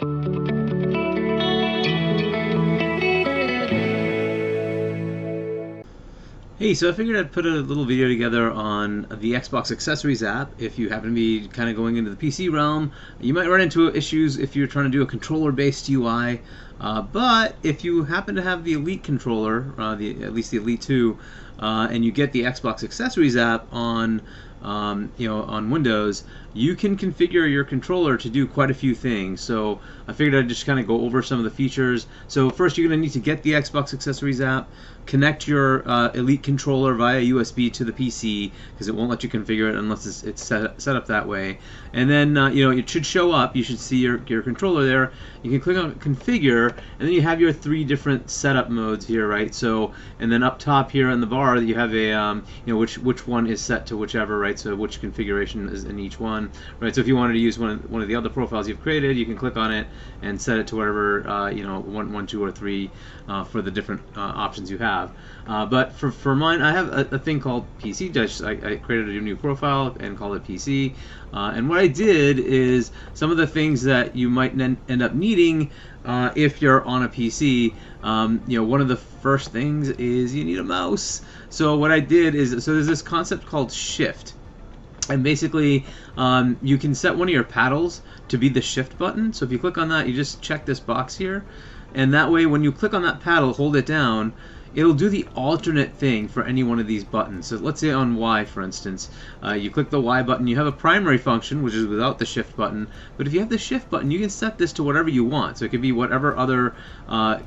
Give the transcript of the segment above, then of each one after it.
Hey, so I figured I'd put a little video together on the Xbox Accessories app. If you happen to be kind of going into the PC realm, you might run into issues if you're trying to do a controller-based UI. But if you happen to have the Elite controller, at least the Elite 2, and you get the Xbox Accessories app on on Windows, you can configure your controller to do quite a few things. So I figured I'd just kind of go over some of the features. So first, you're going to need to get the Xbox Accessories app, connect your Elite controller via USB to the PC, because it won't let you configure it unless it's set up that way. And then it should show up. You should see your controller there. You can click on Configure, and then you have your 3 different setup modes here, right? So, and then up top here on the bar, you have a which one is set to whichever, right? So which configuration is in each one, right? So if you wanted to use one of the other profiles you've created, you can click on it and set it to whatever 1, 2, or 3 for the different options you have. But for mine, I have a thing called PC. I created a new profile and called it PC. And what I did is some of the things that you might end up needing if you're on a PC. One of the first things is you need a mouse. So what I did is, so there's this concept called Shift. And basically, you can set one of your paddles to be the Shift button. So if you click on that, you just check this box here. And that way, when you click on that paddle, hold it down, it'll do the alternate thing for any one of these buttons. So let's say on Y, for instance, you click the Y button, you have a primary function, which is without the Shift button. But if you have the Shift button, you can set this to whatever you want. So it could be whatever other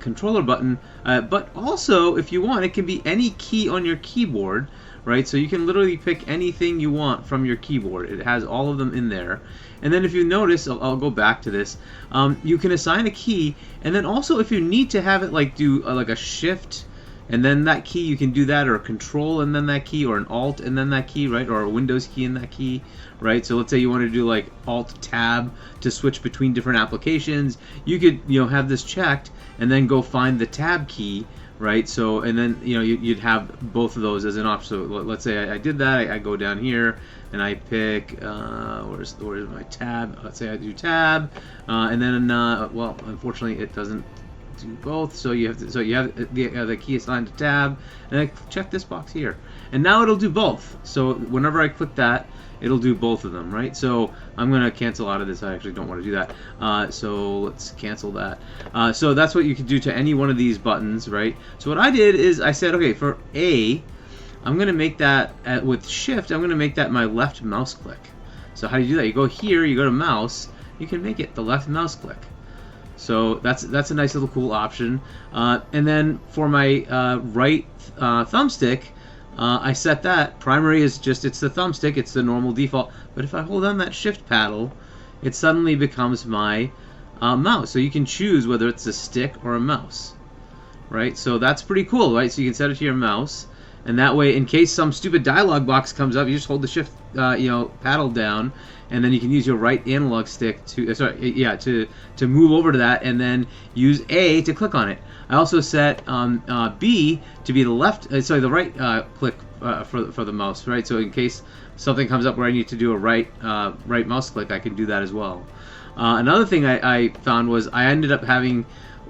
controller button. But also, if you want, it can be any key on your keyboard. Right, so you can literally pick anything you want from your keyboard. It has all of them in there. And then if you notice, I'll go back to this, you can assign a key, and then also if you need to have it like do like a Shift and then that key, you can do that, or a Control and then that key, or an Alt and then that key, right, or a Windows key and that key, right? So let's say you want to do like Alt Tab to switch between different applications. You could have this checked and then go find the Tab key. Right, so and then you'd have both of those as an option. So let's say I did that. I go down here and I pick where's my tab? Let's say I do tab, and then well, unfortunately it doesn't do both. So you have the key assigned to tab, and I check this box here, and now it'll do both. So whenever I click that, it'll do both of them, right? So I'm going to cancel out of this. I actually don't want to do that. So let's cancel that. So that's what you can do to any one of these buttons, right? So what I did is I said, okay, for A, I'm going to make that, with Shift, I'm going to make that my left mouse click. So how do you do that? You go here, you go to mouse, you can make it the left mouse click. So that's a nice little cool option. And then for my right thumbstick, I set that. Primary is just, it's the thumbstick, it's the normal default. But if I hold on that Shift paddle, it suddenly becomes my mouse. So you can choose whether it's a stick or a mouse, right? So that's pretty cool, right? So you can set it to your mouse, and that way, in case some stupid dialog box comes up, you just hold the Shift paddle down, and then you can use your right analog stick to to move over to that, and then use A to click on it. I also set B to be the left, the right click for the mouse, right? So in case something comes up where I need to do a right mouse click, I can do that as well. Another thing I found was I ended up having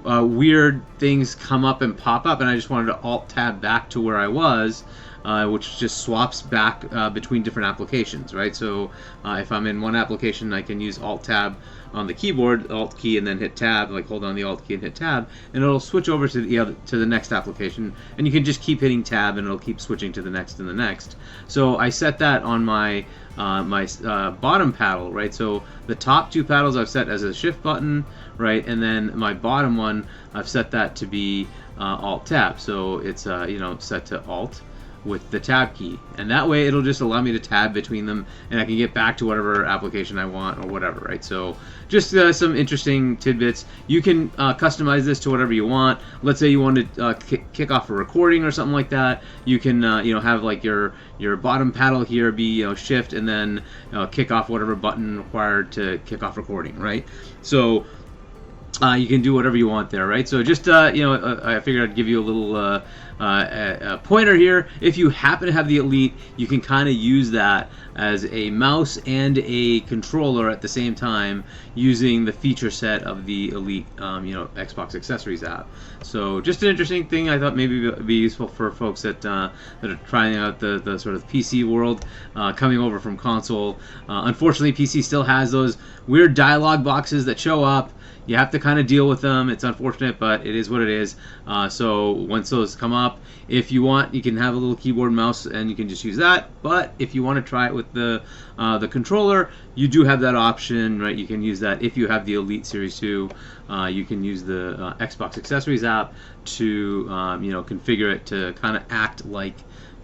weird things come up and pop up, and I just wanted to Alt Tab back to where I was, which just swaps back between different applications, right? So if I'm in one application, I can use Alt Tab on the keyboard, Alt key, and then hit Tab, like hold on the Alt key and hit Tab, and it'll switch over to the next application, and you can just keep hitting Tab, and it'll keep switching to the next and the next. So I set that on my bottom paddle, right? So the top 2 paddles I've set as a Shift button, right? And then my bottom one, I've set that to be Alt Tab. So it's set to Alt with the Tab key, and that way it'll just allow me to tab between them, and I can get back to whatever application I want or whatever, right? So just some interesting tidbits. You can customize this to whatever you want. Let's say you want to kick off a recording or something like that. You can have like your bottom paddle here be Shift, and then kick off whatever button required to kick off recording, right? So you can do whatever you want there, right? So just I figured I'd give you a little a pointer here. If you happen to have the Elite, you can kind of use that as a mouse and a controller at the same time, using the feature set of the Elite, Xbox accessories app. So just an interesting thing. I thought maybe it'd be useful for folks that are trying out the sort of PC world, coming over from console. Unfortunately, PC still has those weird dialogue boxes that show up. You have to kind of deal with them. It's unfortunate, but it is what it is. So once those come up, if you want, you can have a little keyboard and mouse, and you can just use that. But if you want to try it with the controller, you do have that option, right? You can use that if you have the Elite Series 2. You can use the Xbox Accessories app to configure it to kind of act like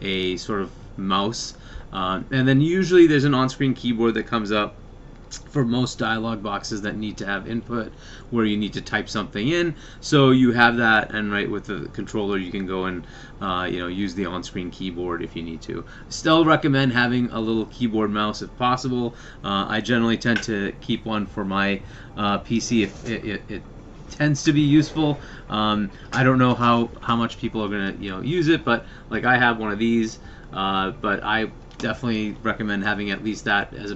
a sort of mouse. And then usually there's an on-screen keyboard that comes up for most dialog boxes that need to have input where you need to type something in. So you have that, and right with the controller you can go and use the on-screen keyboard if you need to. Still recommend having a little keyboard mouse if possible. I generally tend to keep one for my PC if it tends to be useful. I don't know how much people are gonna use it, but like I have one of these, but I definitely recommend having at least that as a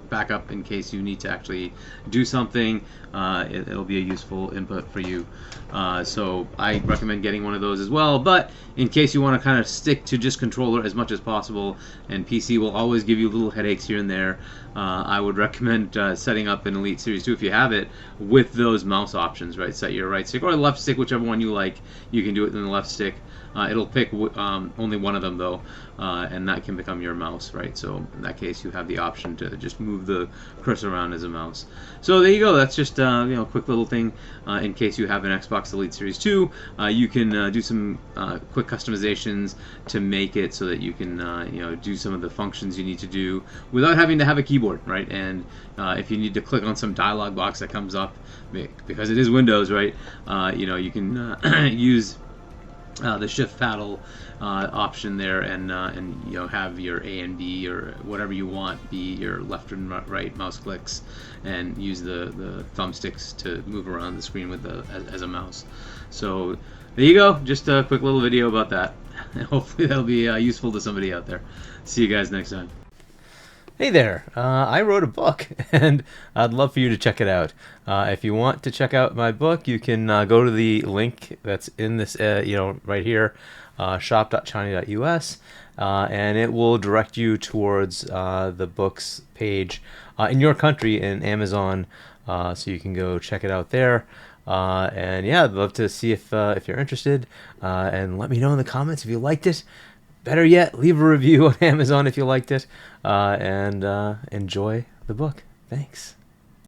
backup in case you need to actually do something. It'll be a useful input for you. So I recommend getting one of those as well. But in case you want to kind of stick to just controller as much as possible, and PC will always give you little headaches here and there, I would recommend setting up an Elite Series 2 if you have it with those mouse options, right? Set your right stick or left stick, whichever one you like. You can do it in the left stick. It'll pick only one of them though, and that can become your mouse, right? So in that case, you have the option to just move the cursor around as a mouse. So there you go. That's just a quick little thing in case you have an Xbox Elite Series 2. You can do some quick customizations to make it so that you can do some of the functions you need to do without having to have a keyboard, right? And if you need to click on some dialog box that comes up, because it is Windows, right? You can use the shift paddle option there, and have your A and B or whatever you want be your left and right mouse clicks, and use the thumbsticks to move around the screen with as a mouse. So there you go, just a quick little video about that. Hopefully that'll be useful to somebody out there. See you guys next time. Hey there, I wrote a book, and I'd love for you to check it out. If you want to check out my book, you can go to the link that's in this, right here, shop.china.us, and it will direct you towards the book's page in your country in Amazon, so you can go check it out there. And yeah, I'd love to see if you're interested, and let me know in the comments if you liked it. Better yet, leave a review on Amazon if you liked it, and enjoy the book. Thanks.